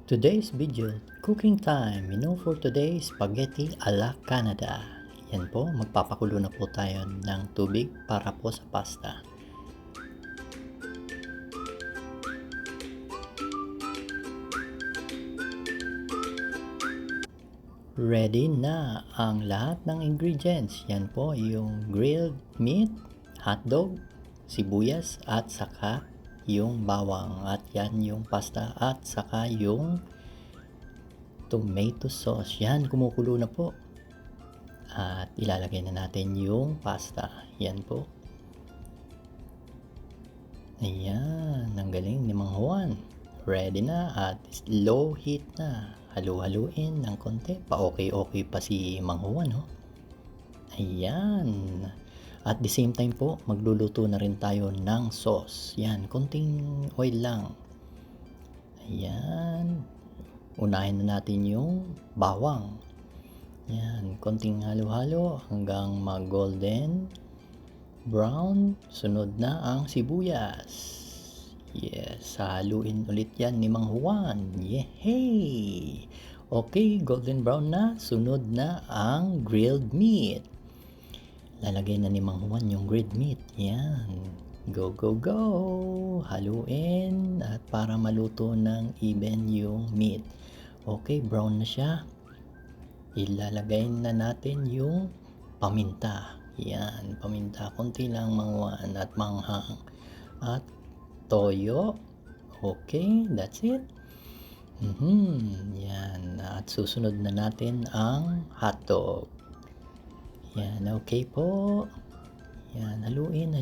Today's video, cooking time. Menu for today, spaghetti a la Canada. Yan po, magpapakulo na po tayo ng tubig para po sa pasta. Ready na ang lahat ng ingredients. Yan po yung grilled meat, hotdog, sibuyas at saka yung bawang. At yan yung pasta at saka yung tomato sauce. Yan, kumukulo na po. At ilalagay na natin yung pasta. Yan po. Ayan, ang galing ni Mang Juan. Ready na at low heat na. Halu-haluin ng konti. Pa-okay pa si Mang Juan, no? Ayan. At the same time po, magluluto na rin tayo ng sauce. Yan, konting oil lang. Ayan. Unahin na natin yung bawang. Yan, konting halo-halo hanggang mag-golden brown. Sunod na ang sibuyas. Yes, haluin ulit yan ni Mang Juan. Yehey! Okay, golden brown na. Sunod na ang grilled meat. Lalagay na ni Mang Juan yung grilled meat. Yan. Go, go, go! Haluin at para maluto ng even yung meat. Okay, brown na siya. Ilalagay na natin yung paminta. Yan, paminta. Konti lang Mang Juan at manghang. At toyo. Okay, that's it. Yan. At susunod na natin ang hotdog. Yan, okay po. Yan, haluin.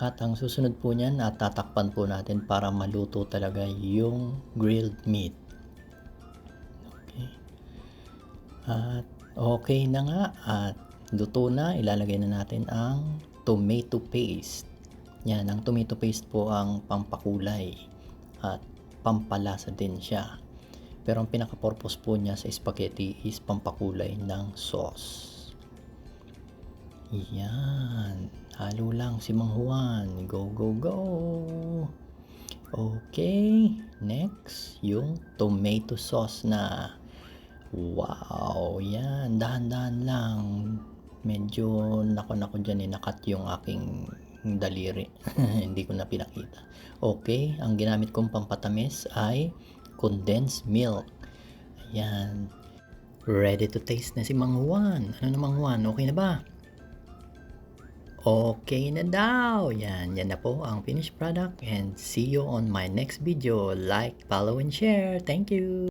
At ang susunod po niyan, tatakpan po natin para maluto talaga yung grilled meat. Okay. At okay na nga. At luto na. Ilalagay na natin ang tomato paste. Yan, ang tomato paste po ang pampakulay at pampalasa din siya. Pero ang pinaka-purpose po niya sa spaghetti is pampakulay ng sauce. Yan, halo lang si Mang Juan. Go, go, go! Okay, next, yung tomato sauce na. Wow, yan, dahan-dahan lang. Medyo nako dyan nakat yung aking daliri. Hindi ko na pinakita. Okay, ang ginamit kong pampatamis ay condensed milk. Ayan. Ready to taste na si Mang Juan. Ano na Mang Juan? Okay na ba? Okay na daw. Yan na po ang finished product and see you on my next video. Like, follow, and share. Thank you.